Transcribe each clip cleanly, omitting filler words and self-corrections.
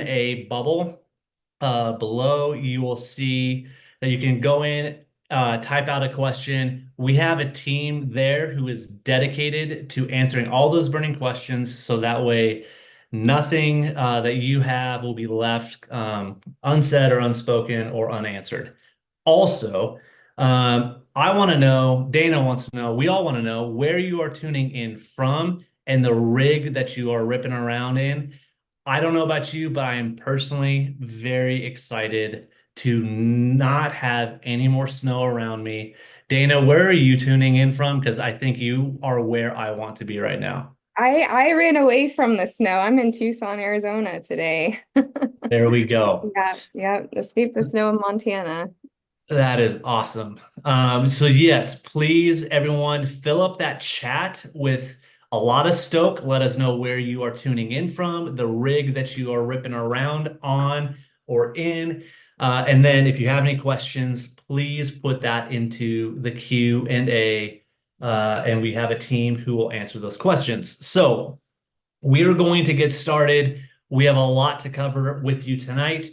a bubble. Below, you will see that you can go in, type out a question. We have a team there who is dedicated to answering all those burning questions, so that way nothing that you have will be left unsaid or unspoken or unanswered. Also, I want to know, Dana wants to know, we all want to know where you are tuning in from and the rig that you are ripping around in. I don't know about you, but I am personally very excited to not have any more snow around me. Dana, where are you tuning in from? Because I think you are where I want to be right now. I ran away from the snow. I'm in Tucson, Arizona today. There we go. Yeah, yeah. Escape the snow in Montana. That is awesome. So yes, please, everyone, fill up that chat with a lot of stoke. Let us know where you are tuning in from, the rig that you are ripping around on or in. And then if you have any questions, please put that into the Q&A, and we have a team who will answer those questions. So we are going to get started. We have a lot to cover with you tonight.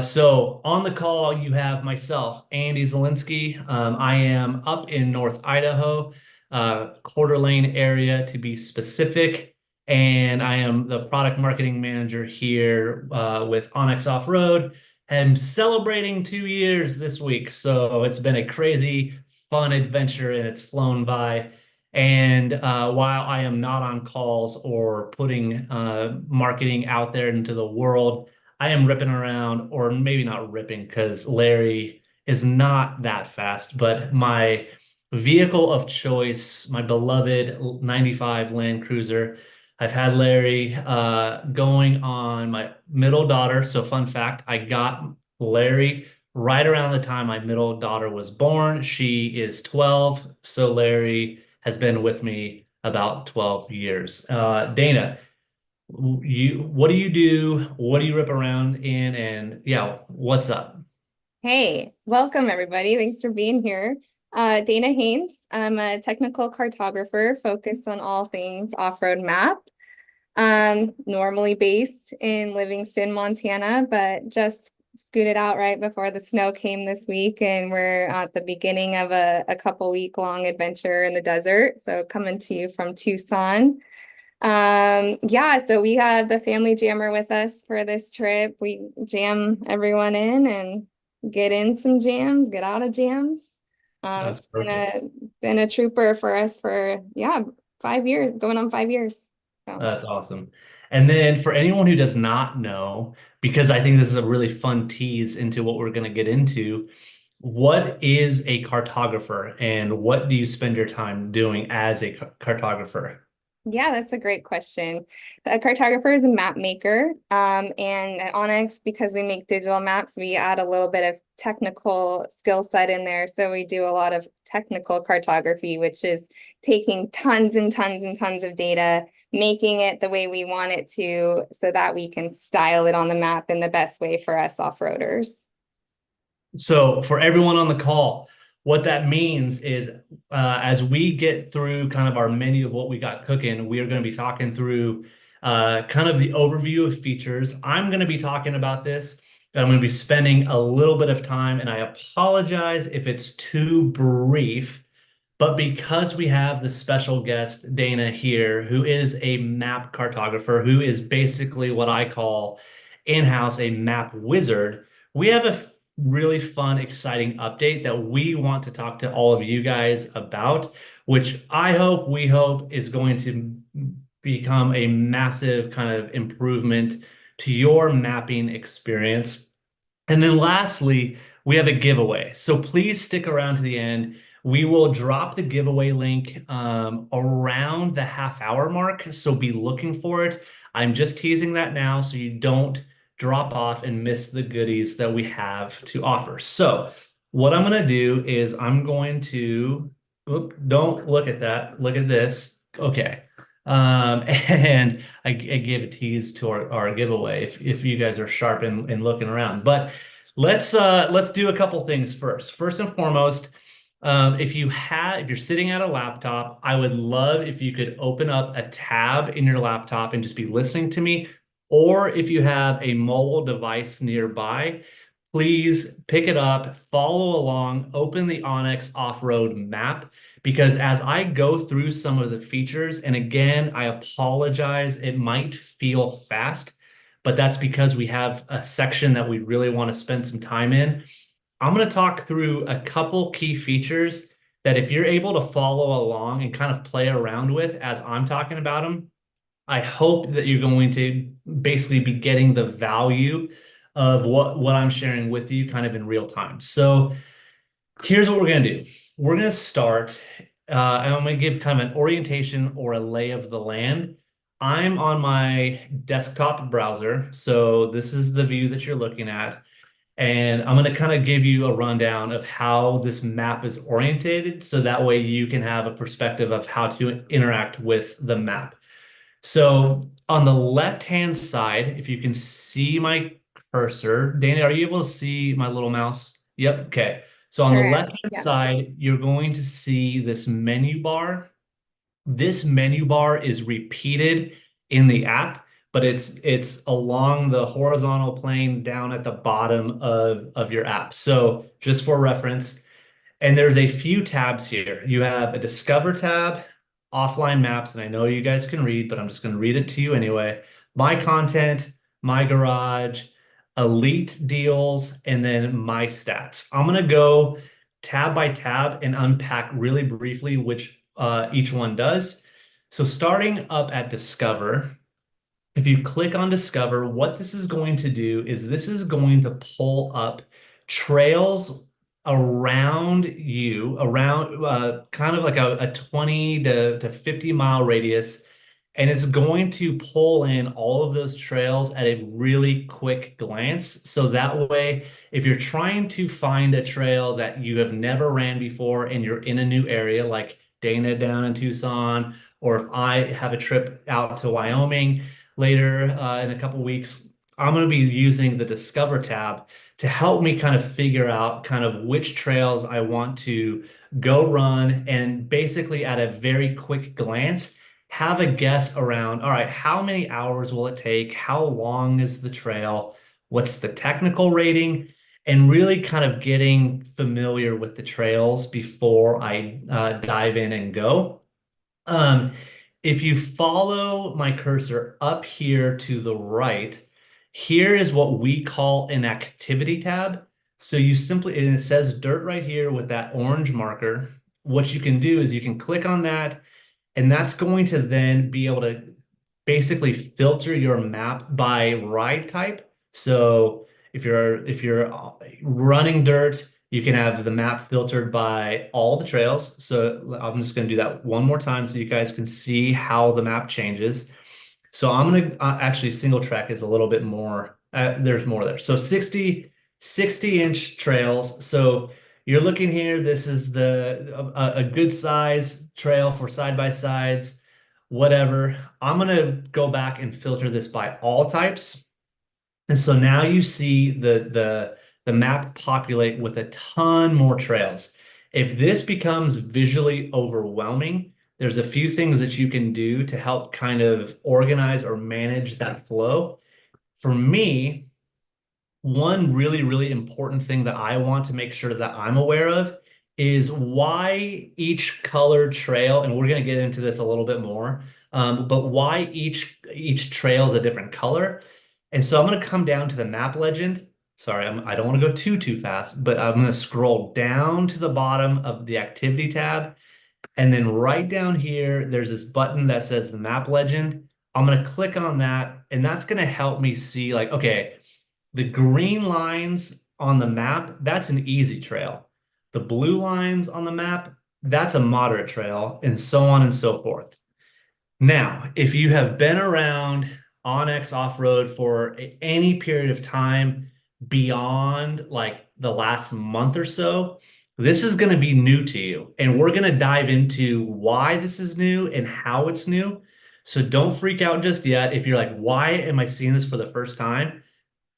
So on the call, you have myself, Andy Zielinski. I am up in North Idaho, Coeur d'Alene area to be specific. And I am the product marketing manager here with onX Offroad. I'm celebrating 2 years this week. So it's been a crazy, fun adventure and it's flown by. And while I am not on calls or putting marketing out there into the world, I am ripping around, or maybe not ripping because Larry is not that fast, but my vehicle of choice, my beloved 95 Land Cruiser. I've had Larry going on my middle daughter. So, fun fact, I got Larry right around the time my middle daughter was born. She is 12. So, Larry has been with me about 12 years. Dana, what do you do? What do you rip around in? And yeah, what's up? Hey, welcome everybody. Thanks for being here. Dana Haynes. I'm a technical cartographer focused on all things off-road map. Normally based in Livingston, Montana, but just scooted out right before the snow came this week, and we're at the beginning of a couple week long adventure in the desert. So coming to you from Tucson. Yeah, so we have the family jammer with us for this trip. We jam everyone in and get in some jams, get out of jams. That's It's been perfect. a trooper for us for, yeah, 5 years, going on 5 years. So That's awesome. And then for anyone who does not know, because I think this is a really fun tease into what we're going to get into, what is a cartographer and what do you spend your time doing as a cartographer? yeah, that's a great question. A cartographer is a map maker, and at onX, because we make digital maps, we add a little bit of technical skill set in there. So we do a lot of technical cartography, which is taking tons and tons and tons of data, making it the way we want it to, so that we can style it on the map in the best way for us off-roaders. So for everyone on the call, what that means is as we get through kind of our menu of what we got cooking, we are going to be talking through kind of the overview of features. I'm going to be talking about this, but I'm going to be spending a little bit of time, and I apologize if it's too brief. But because we have the special guest, Dana, here, who is a map cartographer, who is basically what I call in-house a map wizard, we have a really fun, exciting update that we want to talk to all of you guys about, which we hope is going to become a massive kind of improvement to your mapping experience. And then lastly, we have a giveaway. So please stick around to the end. We will drop the giveaway link around the half-hour mark. So be looking for it. I'm just teasing that now so you don't drop off and miss the goodies that we have to offer. So what I'm going to do is I'm going to, don't look at that. Look at this. Okay. And I gave a tease to our giveaway if you guys are sharp and looking around. But let's do a couple things first. First and foremost, if you're sitting at a laptop, I would love if you could open up a tab in your laptop and just be listening to me. or if you have a mobile device nearby, please pick it up, follow along, open the onX Offroad Map, because as I go through some of the features, and again, I apologize, it might feel fast, but that's because we have a section that we really want to spend some time in. I'm going to talk through a couple key features that if you're able to follow along and kind of play around with as I'm talking about them, I hope that you're going to basically be getting the value of what I'm sharing with you kind of in real time. So here's what we're going to do. We're going to start, and I'm going to give kind of an orientation or a lay of the land. I'm on my desktop browser, so this is the view that you're looking at. And I'm going to kind of give you a rundown of how this map is orientated, so that way you can have a perspective of how to interact with the map. So on the left-hand side, if you can see my cursor, Dana, are you able to see my little mouse? Yep. Okay. So on the Sure am. left-hand Yeah. side, you're going to see this menu bar. This menu bar is repeated in the app, but it's along the horizontal plane down at the bottom of your app. So just for reference, and there's a few tabs here. You have a Discover tab, offline maps, and I know you guys can read, but I'm just going to read it to you anyway. My content, my garage, elite deals, and then my stats. I'm going to go tab by tab and unpack really briefly which each one does. So starting up at Discover, if you click on Discover, what this is going to do is this is going to pull up trails around you, around kind of like a 20 to 50 mile radius. And it's going to pull in all of those trails at a really quick glance. So that way, if you're trying to find a trail that you have never ran before and you're in a new area, like Dana down in Tucson, or if I have a trip out to Wyoming, later in a couple weeks, I'm going to be using the Discover tab to help me kind of figure out kind of which trails I want to go run and basically at a very quick glance have a guess around, all right, how many hours will it take? How long is the trail? What's the technical rating? And really kind of getting familiar with the trails before I dive in and go. Um, if you follow my cursor up here to the right, here is what we call an activity tab. So you simply, and it says dirt right here with that orange marker. What you can do is you can click on that, and that's going to then be able to basically filter your map by ride type. So if you're running dirt, you can have the map filtered by all the trails. So I'm just going to do that one more time so you guys can see how the map changes. So I'm going to actually single track is a little bit more. There's more there. So 60-inch trails. So you're looking here. This is a good size trail for side by sides, whatever. I'm going to go back and filter this by all types. And so now you see the map populate with a ton more trails. If this becomes visually overwhelming, there's a few things that you can do to help kind of organize or manage that flow. For me, one really, really important thing that I want to make sure that I'm aware of is why each colored trail, and we're going to get into this a little bit more, but why each trail is a different color. And so I'm going to come down to the map legend. Sorry, I don't want to go too fast, but I'm going to scroll down to the bottom of the activity tab. And then right down here, there's this button that says the map legend. I'm going to click on that, and that's going to help me see like, okay, the green lines on the map, that's an easy trail. The blue lines on the map, that's a moderate trail, and so on and so forth. Now, if you have been around onX Offroad for any period of time beyond like the last month or so, this is going to be new to you. And we're going to dive into why this is new and how it's new. So don't freak out just yet. If you're like, why am I seeing this for the first time?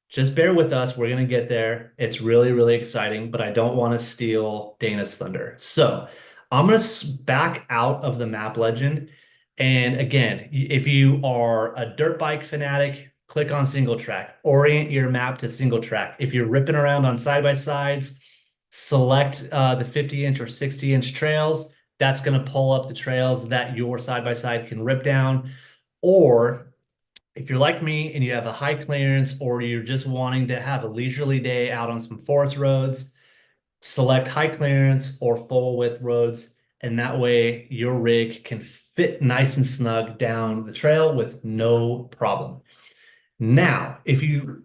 Just bear with us. We're going to get there. It's really, really exciting, but I don't want to steal Dana's thunder. So I'm going to back out of the map legend. And again, if you are a dirt bike fanatic, click on single track, orient your map to single track. If you're ripping around on side-by-sides, select the 50-inch or 60-inch trails. That's going to pull up the trails that your side-by-side can rip down. Or if you're like me and you have a high clearance or you're just wanting to have a leisurely day out on some forest roads, select high clearance or full width roads. And that way your rig can fit nice and snug down the trail with no problem. Now, if you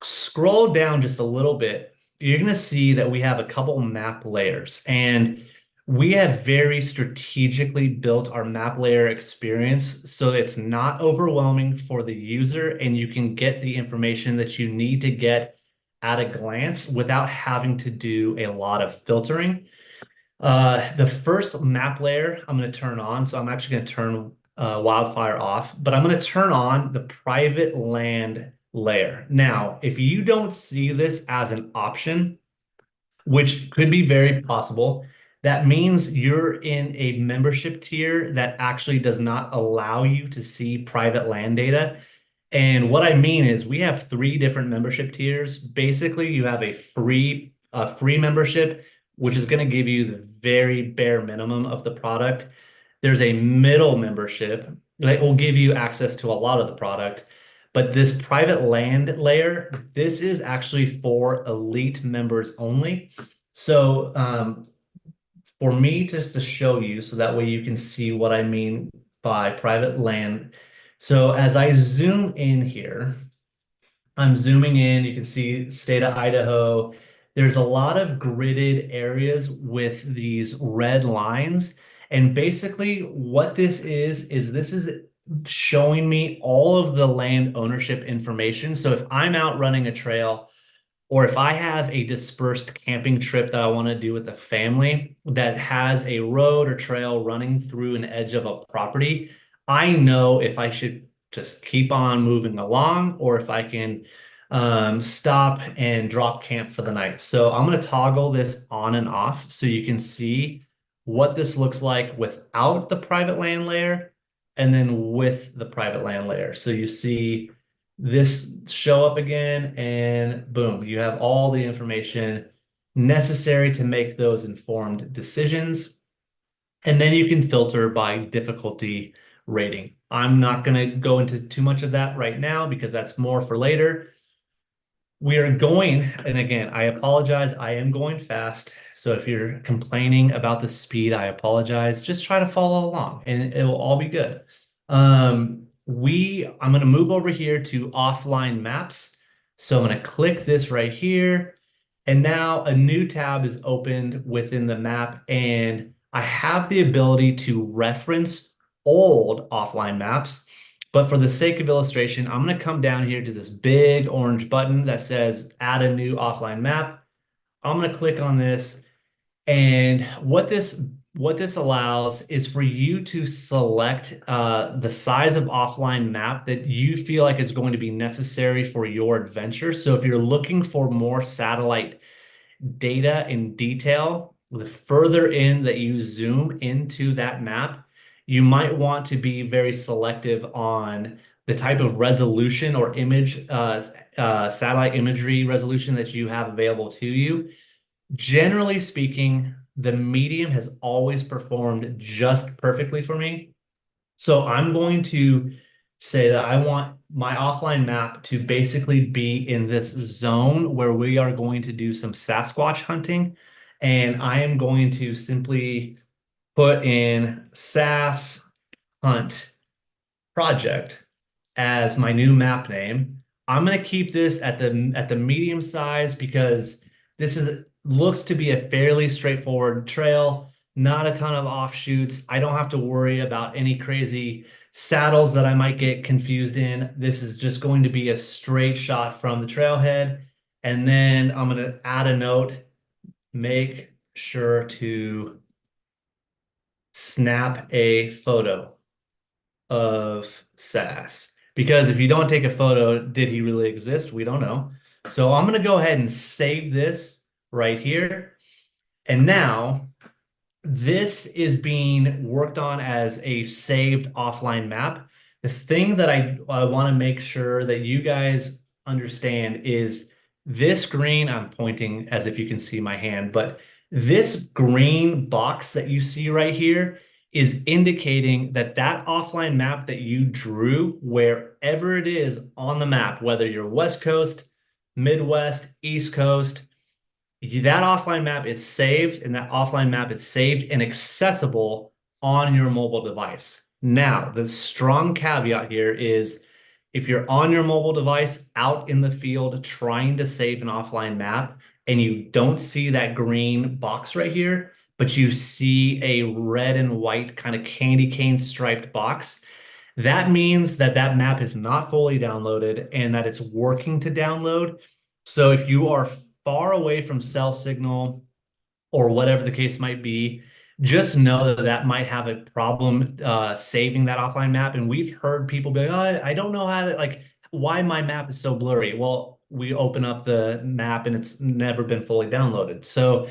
scroll down just a little bit, you're going to see that we have a couple map layers, and we have very strategically built our map layer experience so it's not overwhelming for the user and you can get the information that you need to get at a glance without having to do a lot of filtering. The first map layer I'm going to turn on, so I'm actually going to turn wildfire off, but I'm going to turn on the private land layer. Now, if you don't see this as an option, which could be very possible, that means you're in a membership tier that actually does not allow you to see private land data. And what I mean is we have three different membership tiers. Basically, you have a free membership, which is going to give you the very bare minimum of the product. There's a middle membership that will give you access to a lot of the product. But this private land layer, this is actually for elite members only. So for me, just to show you, so that way you can see what I mean by private land. So as I zoom in here, I'm zooming in, you can see state of Idaho. There's a lot of gridded areas with these red lines. And basically what this is showing me all of the land ownership information. So if I'm out running a trail, or if I have a dispersed camping trip that I want to do with a family that has a road or trail running through an edge of a property, I know if I should just keep on moving along or if I can stop and drop camp for the night. So I'm going to toggle this on and off so you can see what this looks like without the private land layer and then with the private land layer. So you see this show up again, and boom, you have all the information necessary to make those informed decisions. And then you can filter by difficulty rating. I'm not going to go into too much of that right now because that's more for later. We are going, and again, I apologize, I am going fast. So if you're complaining about the speed, I apologize. Just try to follow along and it will all be good. I'm going to move over here to offline maps. So I'm going to click this right here. And now a new tab is opened within the map, and I have the ability to reference old offline maps. But for the sake of illustration, I'm going to come down here to this big orange button that says add a new offline map. I'm going to click on this. And what this allows is for you to select the size of offline map that you feel like is going to be necessary for your adventure. So if you're looking for more satellite data in detail, the further in that you zoom into that map, you might want to be very selective on the type of resolution or image, satellite imagery resolution that you have available to you. Generally speaking, the medium has always performed just perfectly for me. So I'm going to say that I want my offline map to basically be in this zone where we are going to do some Sasquatch hunting. And I am going to simply put in SAS Hunt Project as my new map name. I'm going to keep this at the medium size because this looks to be a fairly straightforward trail, not a ton of offshoots. I don't have to worry about any crazy saddles that I might get confused in. This is just going to be a straight shot from the trailhead. And then I'm going to add a note, make sure to snap a photo of SAS. Because if you don't take a photo, did he really exist? We don't know. So I'm going to go ahead and save this right here. And now this is being worked on as a saved offline map. The thing that I want to make sure that you guys understand is this green, I'm pointing as if you can see my hand, but this green box that you see right here is indicating that that offline map that you drew, wherever it is on the map, whether you're West Coast, Midwest, East Coast, that offline map is saved, and that offline map is saved and accessible on your mobile device. Now, the strong caveat here is if you're on your mobile device out in the field trying to save an offline map and you don't see that green box right here, but you see a red and white kind of candy cane striped box, that means that that map is not fully downloaded and that it's working to download. So if you are far away from cell signal or whatever the case might be, just know that that might have a problem saving that offline map. And we've heard people be like, oh, I don't know how to, like, why my map is so blurry. Well, we open up the map and it's never been fully downloaded. So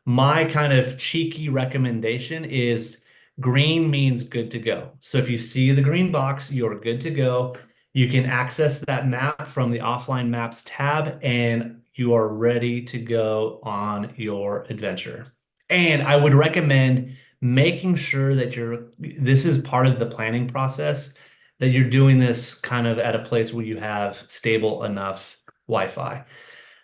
my kind of cheeky recommendation is green means good to go. So if you see the green box, you're good to go. You can access that map from the offline maps tab and you are ready to go on your adventure. And I would recommend making sure that this is part of the planning process, that you're doing this kind of at a place where you have stable enough Wi-Fi.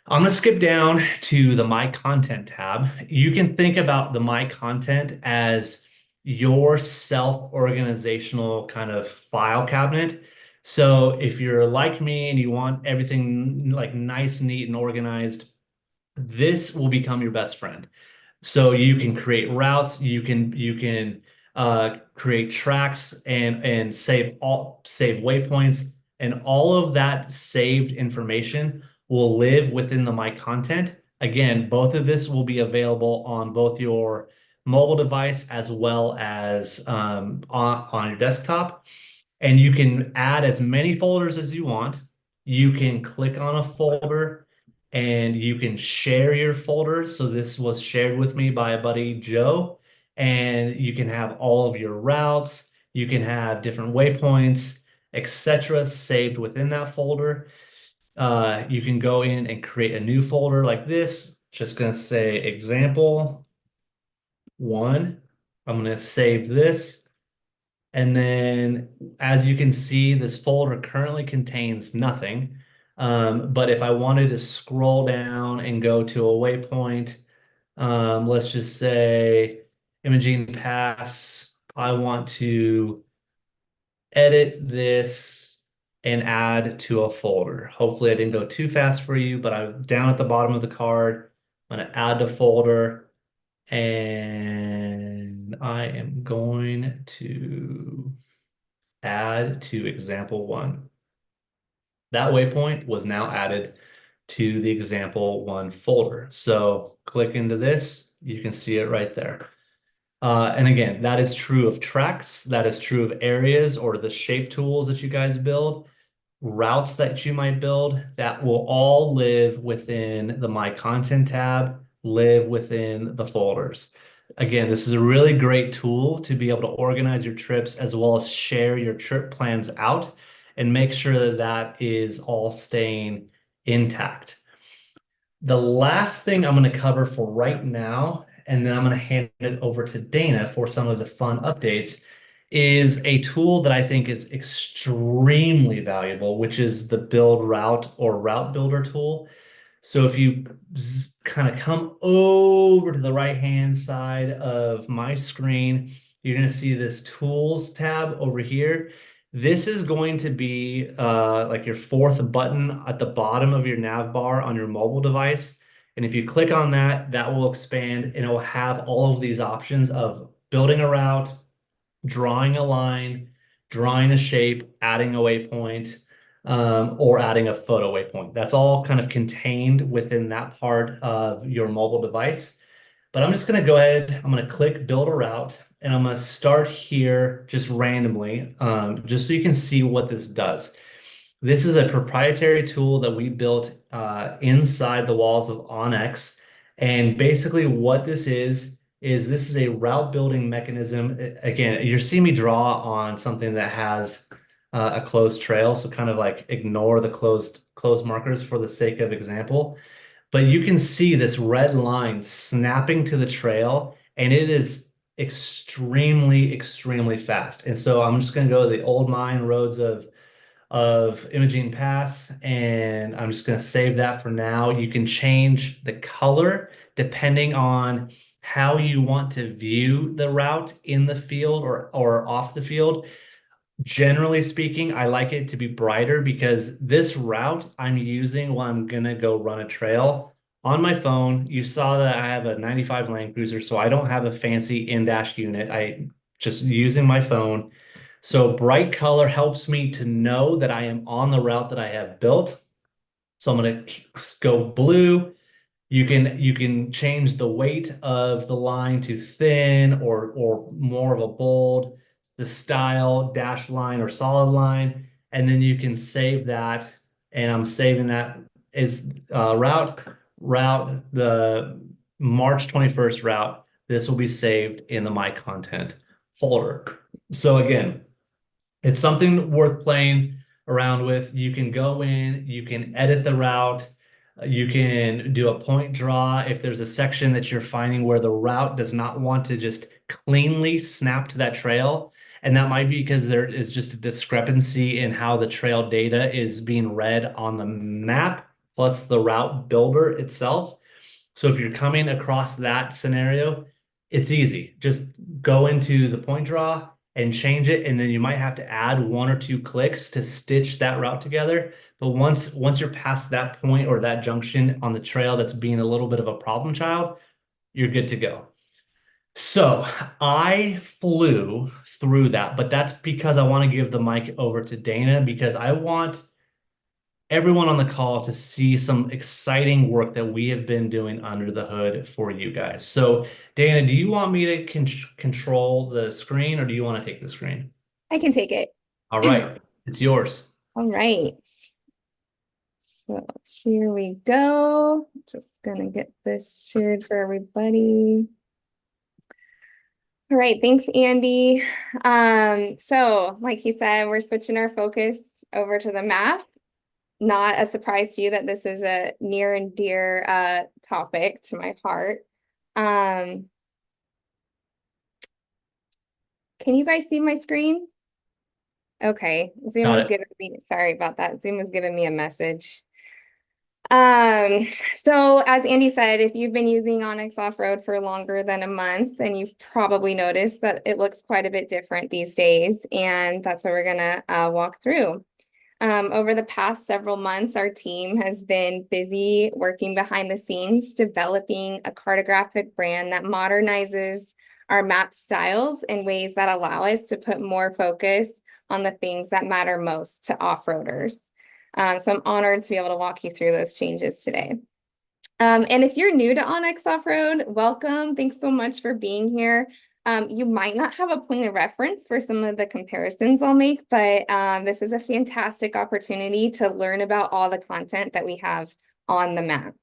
I'm going to skip down to the My Content tab. You can think about the My Content as your self-organizational kind of file cabinet. So if you're like me and you want everything like nice, neat, and organized, this will become your best friend. So you can create routes, you can create tracks and save waypoints, and all of that saved information will live within the My Content. Again, both of this will be available on both your mobile device as well as on your desktop. And you can add as many folders as you want. You can click on a folder and you can share your folder. So this was shared with me by a buddy, Joe, and you can have all of your routes. You can have different waypoints, etc., saved within that folder. You can go in and create a new folder like this. Just going to say example one. I'm going to save this. And then as you can see, this folder currently contains nothing. But if I wanted to scroll down and go to a waypoint, let's just say imaging pass, I want to edit this and add to a folder. Hopefully I didn't go too fast for you, but I'm down at the bottom of the card. I'm going to add the folder and I am going to add to example one. That waypoint was now added to the example one folder. So click into this, you can see it right there. And again, that is true of tracks, that is true of areas or the shape tools that you guys build, routes that you might build, that will all live within the My Content tab, live within the folders. Again, this is a really great tool to be able to organize your trips as well as share your trip plans out and make sure that that is all staying intact. The last thing I'm going to cover for right now, and then I'm going to hand it over to Dana for some of the fun updates, is a tool that I think is extremely valuable, which is the build route or route builder tool. So if you kind of come over to the right-hand side of my screen, you're going to see this tools tab over here. This is going to be like your fourth button at the bottom of your nav bar on your mobile device. And if you click on that, that will expand and it will have all of these options of building a route, drawing a line, drawing a shape, adding a waypoint, or adding a photo waypoint. That's all kind of contained within that part of your mobile device. But I'm just going to go ahead, I'm going to click build a route, and I'm going to start here just randomly, just so you can see what this does. This is a proprietary tool that we built inside the walls of onX. And basically what this is this is a route building mechanism. Again, you're seeing me draw on something that has a closed trail. So kind of like ignore the closed markers for the sake of example. But you can see this red line snapping to the trail, and it is extremely, extremely fast. And so I'm just going to go the old mine roads of Imogene Pass, and I'm just going to save that for now. You can change the color depending on how you want to view the route in the field or off the field. Generally speaking, I like it to be brighter because this route I'm using when I'm gonna go run a trail on my phone. You saw that I have a 95 Land Cruiser, so I don't have a fancy in-dash unit. I just using my phone. So bright color helps me to know that I am on the route that I have built. So I'm gonna go blue. You can change the weight of the line to thin or more of a bold, the style, dash line or solid line, and then you can save that. And I'm saving that. It's route the March 21st route. This will be saved in the My Content folder. So again, it's something worth playing around with. You can go in, you can edit the route, you can do a point draw if there's a section that you're finding where the route does not want to just cleanly snap to that trail. And that might be because there is just a discrepancy in how the trail data is being read on the map, plus the route builder itself. So if you're coming across that scenario, it's easy. Just go into the point draw and change it, and then you might have to add one or two clicks to stitch that route together. But once you're past that point or that junction on the trail that's being a little bit of a problem child, you're good to go. So I flew through that, but that's because I want to give the mic over to Dana because I want everyone on the call to see some exciting work that we have been doing under the hood for you guys. So, Dana, do you want me to control the screen or do you want to take the screen? I can take it. All right, it's yours. All right. So here we go. Just gonna get this shared for everybody. All right, thanks, Andy. So like he said, we're switching our focus over to the map. Not a surprise to you that this is a near and dear topic to my heart. Can you guys see my screen? Okay, Zoom Got was it. giving me, sorry about that. Zoom was giving me a message. Um, so as Andy said, if you've been using onX Offroad for longer than a month, then you've probably noticed that it looks quite a bit different these days, and that's what we're gonna walk through. Over the past several months, our team has been busy working behind the scenes, developing a cartographic brand that modernizes our map styles in ways that allow us to put more focus on the things that matter most to off-roaders. So I'm honored to be able to walk you through those changes today. And if you're new to onX Offroad, welcome. Thanks so much for being here. You might not have a point of reference for some of the comparisons I'll make, but this is a fantastic opportunity to learn about all the content that we have on the map.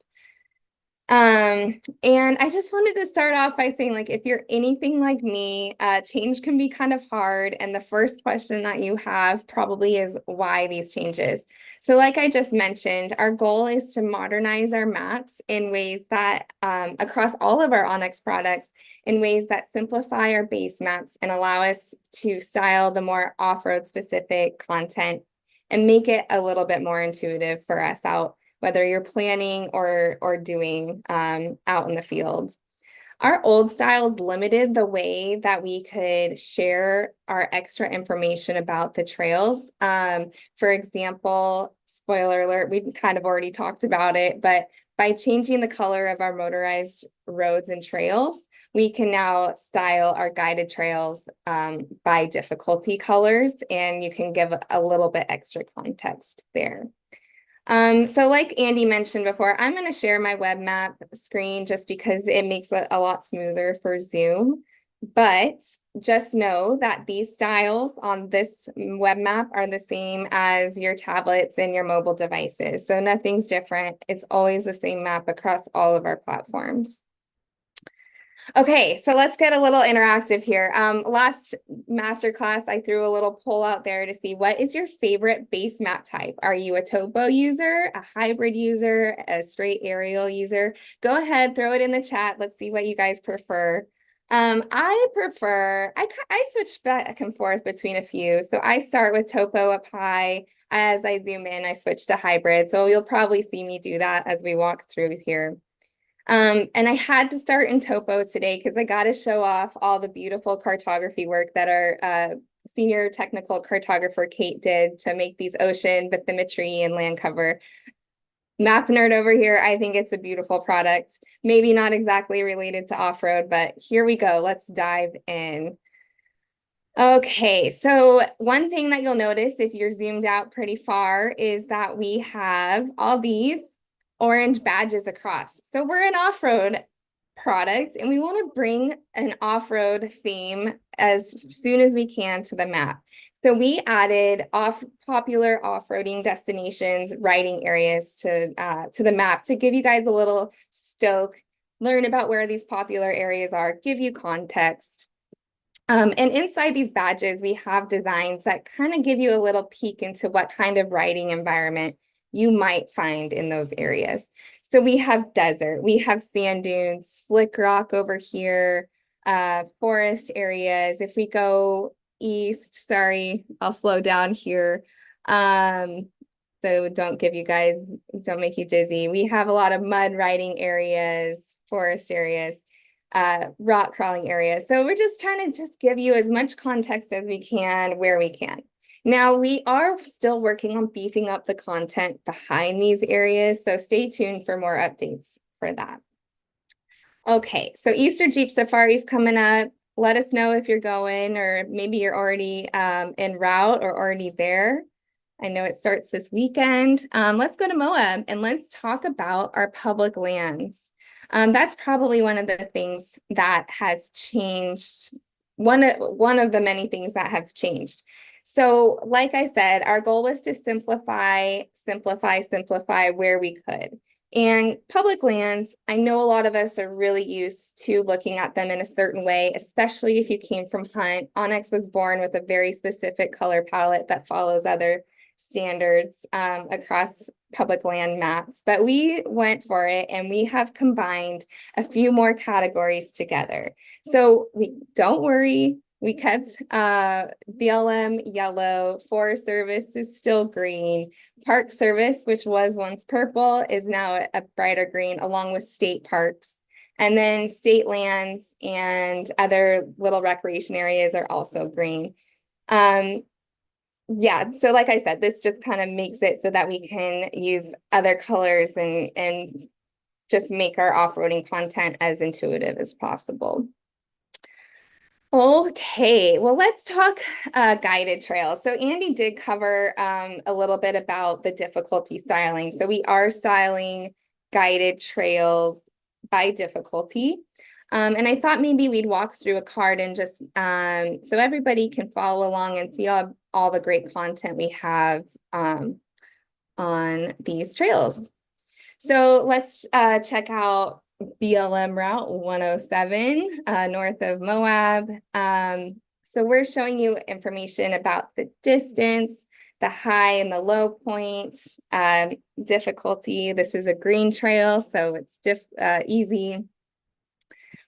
And I just wanted to start off by saying, like, if you're anything like me, change can be kind of hard. And the first question that you have probably is why these changes? So like I just mentioned, our goal is to modernize our maps in ways that, across all of our onX products, in ways that simplify our base maps and allow us to style the more off-road specific content and make it a little bit more intuitive for us out, whether you're planning or doing out in the field. Our old styles limited the way that we could share our extra information about the trails. For example, spoiler alert, we kind of already talked about it, but by changing the color of our motorized roads and trails, we can now style our guided trails by difficulty colors, and you can give a little bit extra context there. So like Andy mentioned before, I'm going to share my web map screen just because it makes it a lot smoother for Zoom. But just know that these styles on this web map are the same as your tablets and your mobile devices. So nothing's different. It's always the same map across all of our platforms. Okay, so let's get a little interactive here. Last masterclass, I threw a little poll out there to see what is your favorite base map type? Are you a topo user, a hybrid user, a straight aerial user? Go ahead, throw it in the chat. Let's see what you guys prefer. I switch back and forth between a few. So I start with topo up high. As I zoom in, I switch to hybrid. So you'll probably see me do that as we walk through here. And I had to start in topo today because I got to show off all the beautiful cartography work that our senior technical cartographer Kate did to make these ocean bathymetry and land cover. Map nerd over here, I think it's a beautiful product. Maybe not exactly related to off-road, but here we go. Let's dive in. Okay, so one thing that you'll notice if you're zoomed out pretty far is that we have all these orange badges across. So we're an off-road product and we want to bring an off-road theme as soon as we can to the map. So we added popular off-roading destinations, riding areas to the map to give you guys a little stoke, learn about where these popular areas are, give you context. And inside these badges, we have designs that kind of give you a little peek into what kind of riding environment you might find in those areas. So we have desert, we have sand dunes, slick rock over here, forest areas. If we go east, sorry, I'll slow down here. So don't make you dizzy. We have a lot of mud riding areas, forest areas, rock crawling areas. So we're just trying to just give you as much context as we can where we can. Now we are still working on beefing up the content behind these areas. So stay tuned for more updates for that. Okay, so Easter Jeep Safari is coming up. Let us know if you're going, or maybe you're already en route or already there. I know it starts this weekend. Let's go to Moab and let's talk about our public lands. That's probably one of the things that has changed, one of the many things that have changed. So like I said, our goal was to simplify where we could. And public lands, I know a lot of us are really used to looking at them in a certain way, especially if you came from hunt. onX was born with a very specific color palette that follows other standards across public land maps, but we went for it and we have combined a few more categories together. So don't worry, we kept BLM yellow, Forest Service is still green, Park Service, which was once purple, is now a brighter green, along with state parks. And then state lands and other little recreation areas are also green. Yeah, so like I said, this just kind of makes it so that we can use other colors and just make our off-roading content as intuitive as possible. Okay, well, let's talk guided trails. So Andy did cover a little bit about the difficulty styling. So we are styling guided trails by difficulty. And I thought maybe we'd walk through a card and just so everybody can follow along and see all the great content we have on these trails. So let's check out BLM Route 107 north of Moab. So we're showing you information about the distance, the high and the low point, difficulty. This is a green trail, so it's easy.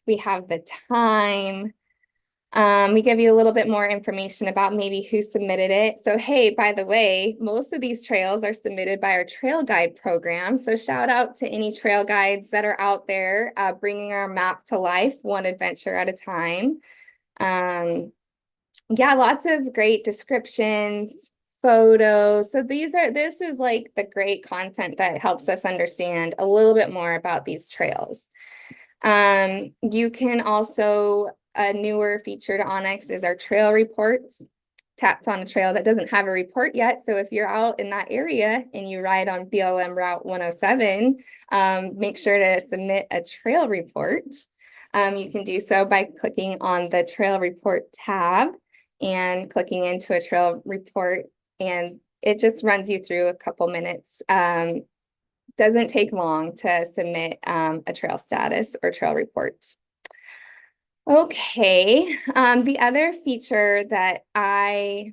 We have the time. We give you a little bit more information about maybe who submitted it. So, hey, by the way, most of these trails are submitted by our trail guide program. So shout out to any trail guides that are out there bringing our map to life, one adventure at a time. Yeah, lots of great descriptions, photos. So this is like the great content that helps us understand a little bit more about these trails. You can also, a newer feature to onX is our trail reports. Tapped on a trail that doesn't have a report yet. So if you're out in that area and you ride on BLM Route 107, make sure to submit a trail report. You can do so by clicking on the trail report tab and clicking into a trail report, and it just runs you through a couple minutes. Doesn't take long to submit a trail status or trail report. Okay. The other feature that I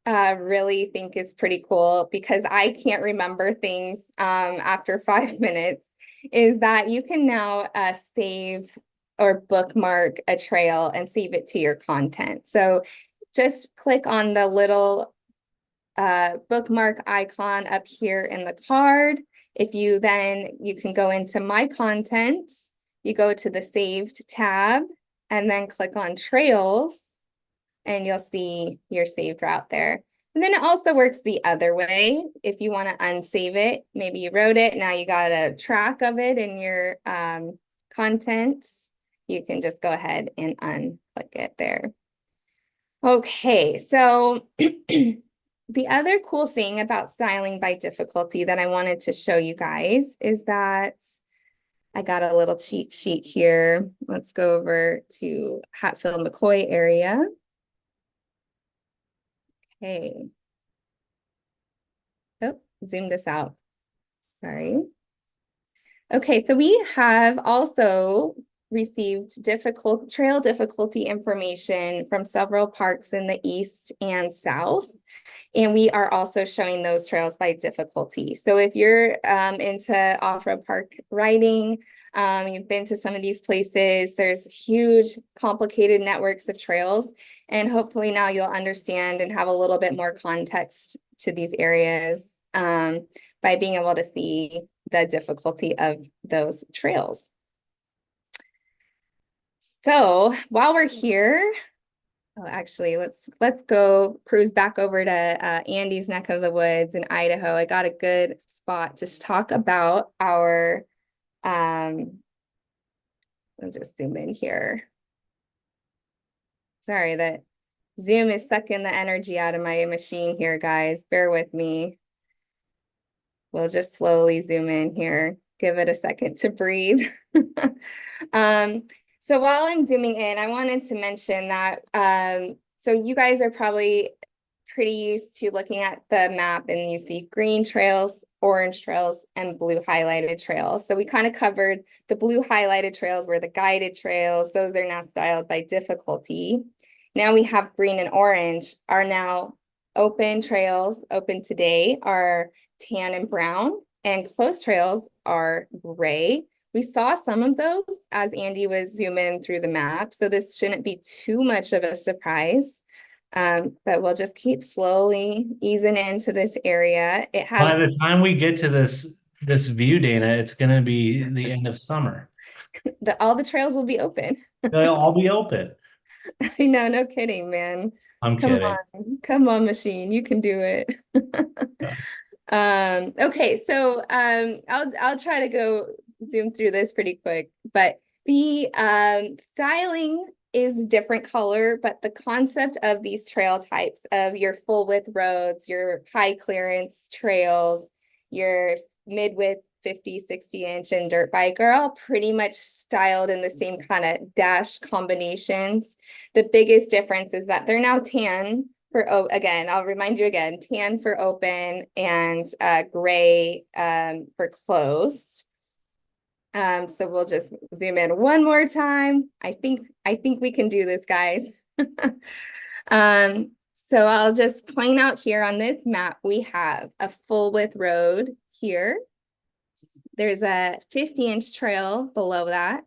really think is pretty cool because I can't remember things after 5 minutes is that you can now save or bookmark a trail and save it to your content. So just click on the little bookmark icon up here in the card. If you then, you can go into My Content, you go to the Saved tab, and then click on Trails, and you'll see your saved route there. And then it also works the other way. If you want to unsave it, maybe you wrote it, now you got a track of it in your contents, you can just go ahead and unclick it there. Okay, so the other cool thing about styling by difficulty that I wanted to show you guys is that I got a little cheat sheet here. Let's go over to Hatfield McCoy area. Okay. Oh, zoomed this out. Sorry. Okay, so we have also received trail difficulty information from several parks in the east and south. And we are also showing those trails by difficulty. So if you're into off-road park riding, you've been to some of these places, there's huge, complicated networks of trails. And hopefully now you'll understand and have a little bit more context to these areas by being able to see the difficulty of those trails. So while we're here, oh, actually, let's go cruise back over to Andy's neck of the woods in Idaho. I got a good spot to talk about our, I'll just zoom in here. Sorry, that Zoom is sucking the energy out of my machine here, guys. Bear with me. We'll just slowly zoom in here. Give it a second to breathe. So while I'm zooming in, I wanted to mention that, so you guys are probably pretty used to looking at the map and you see green trails, orange trails, and blue highlighted trails. So we kind of covered the blue highlighted trails were the guided trails. Those are now styled by difficulty. Now we have green and orange are now open trails. Open today are tan and brown, and closed trails are gray. We saw some of those as Andy was zooming through the map, so this shouldn't be too much of a surprise. But we'll just keep slowly easing into this area. It By has the time we get to this view, Dana, it's going to be the end of summer. all the trails will be open. They'll all be open. I know, no kidding, man. I'm kidding. Come on, machine, you can do it. Yeah. Okay, so I'll try to go zoom through this pretty quick, but the styling is different color, but the concept of these trail types of your full width roads, your high clearance trails, your mid width 50, 60 inch and dirt bike are all pretty much styled in the same kind of dash combinations. The biggest difference is that they're now tan for, oh, again, I'll remind you again, tan for open and gray for closed. So we'll just zoom in one more time. I think we can do this, guys. So I'll just point out here on this map, we have a full width road here. There's a 50-inch trail below that.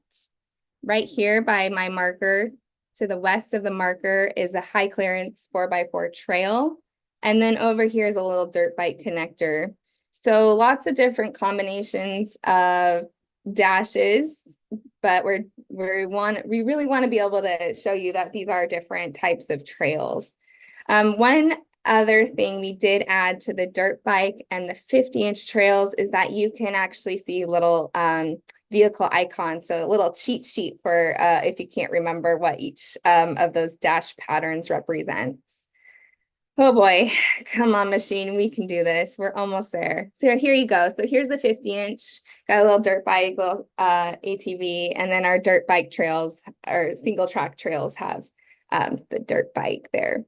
Right here by my marker, to the west of the marker is a high clearance 4x4 trail. And then over here is a little dirt bike connector. So lots of different combinations of dashes, but we really want to be able to show you that these are different types of trails. One other thing we did add to the dirt bike and the 50-inch trails is that you can actually see little vehicle icons, so a little cheat sheet for if you can't remember what each of those dash patterns represents. Oh boy, come on, machine, we can do this. We're almost there. So here you go. So here's a 50-inch, got a little dirt bike, little ATV, and then our dirt bike trails, our single track trails have the dirt bike there.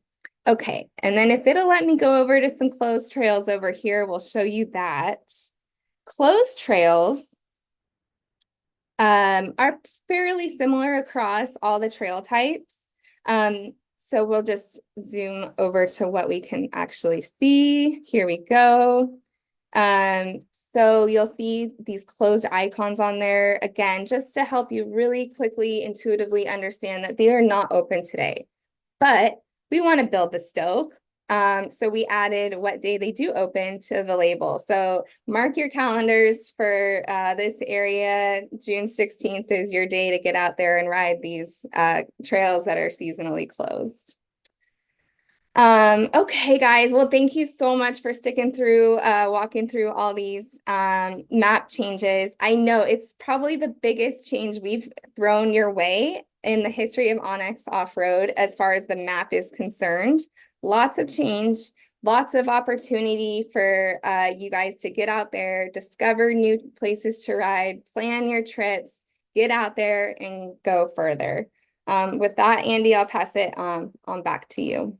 Okay, and then if it'll let me go over to some closed trails over here, we'll show you that. Closed trails are fairly similar across all the trail types. So we'll just zoom over to what we can actually see. Here we go. Um, so you'll see these closed icons on there, again, just to help you really quickly, intuitively understand that they are not open today. But we want to build the stoke. So we added what day they do open to the label. So mark your calendars for this area. June 16th is your day to get out there and ride these trails that are seasonally closed. Okay, guys. Well, thank you so much for sticking through, walking through all these map changes. I know it's probably the biggest change we've thrown your way in the history of onX Offroad as far as the map is concerned. Lots of change, lots of opportunity for you guys to get out there, discover new places to ride, plan your trips, get out there and go further. With that, Andy, I'll pass it on back to you.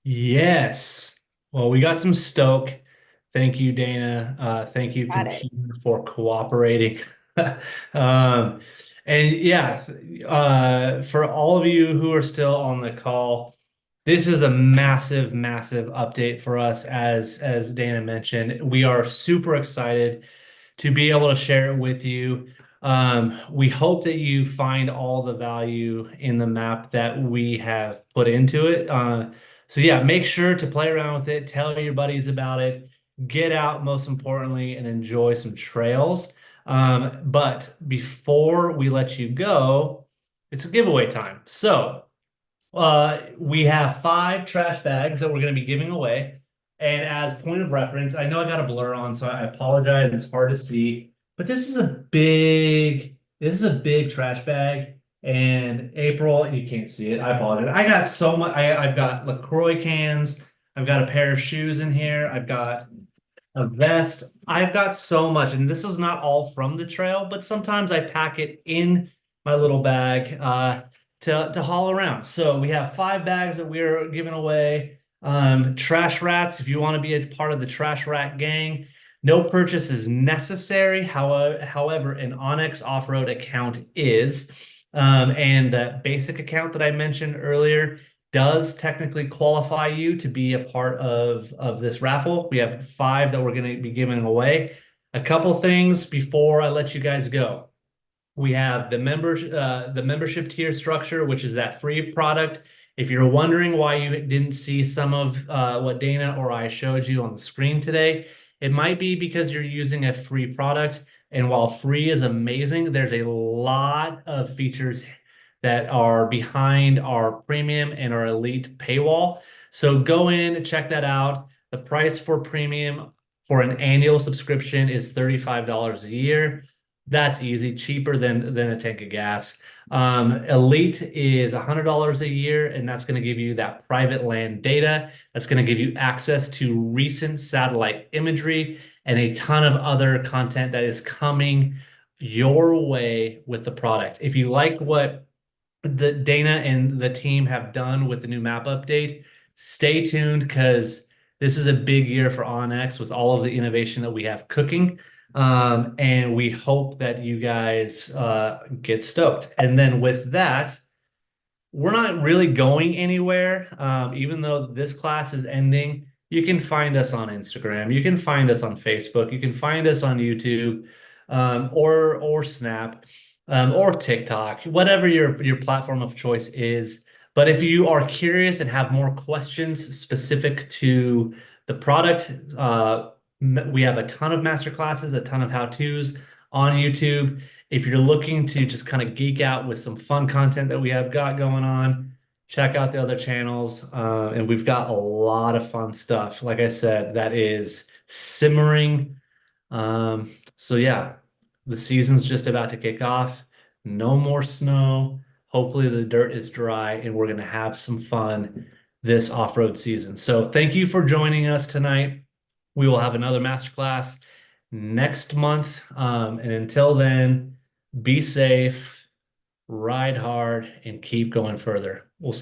Yes. Well, we got some stoke. Thank you, Dana. Thank you, Got it. computer, for cooperating. Um, and yeah, for all of you who are still on the call, this is a massive, massive update for us, as Dana mentioned. We are super excited to be able to share it with you. We hope that you find all the value in the map that we have put into it. So yeah, make sure to play around with it, tell your buddies about it, get out most importantly, and enjoy some trails. But before we let you go, it's a giveaway time. So we have 5 trash bags that we're going to be giving away. And as point of reference, I know I got a blur on, so I apologize. It's hard to see, but this is a big trash bag. And April, you can't see it. I apologize. I got so much. I've got LaCroix cans. I've got a pair of shoes in here. I've got a vest. I've got so much, and this is not all from the trail, but sometimes I pack it in my little bag to haul around. So we have 5 bags that we're giving away. Trash rats, if you want to be a part of the trash rat gang, no purchase is necessary. However, an onX Offroad account is. And that basic account that I mentioned earlier does technically qualify you to be a part of this raffle. We have 5 that we're going to be giving away. A couple things before I let you guys go. We have the membership tier structure, which is that free product. If you're wondering why you didn't see some of what Dana or I showed you on the screen today, it might be because you're using a free product. And while free is amazing, there's a lot of features that are behind our premium and our elite paywall. So go in, check that out. The price for premium for an annual subscription is $35 a year. That's easy, cheaper than a tank of gas. Elite is $100 a year, and that's going to give you that private land data. That's going to give you access to recent satellite imagery and a ton of other content that is coming your way with the product. If you like what the Dana and the team have done with the new map update, stay tuned because this is a big year for onX with all of the innovation that we have cooking. And we hope that you guys get stoked. And then with that, we're not really going anywhere. Even though this class is ending, you can find us on Instagram, you can find us on Facebook, you can find us on YouTube, or Snap, or TikTok, whatever your platform of choice is. But if you are curious and have more questions specific to the product, we have a ton of master classes, a ton of how-tos on YouTube. If you're looking to just kind of geek out with some fun content that we have got going on, check out the other channels. And we've got a lot of fun stuff. Like I said, that is simmering. So yeah, the season's just about to kick off. No more snow. Hopefully the dirt is dry and we're going to have some fun this off-road season. So thank you for joining us tonight. We will have another masterclass next month. And until then, be safe, ride hard, and keep going further. We'll see.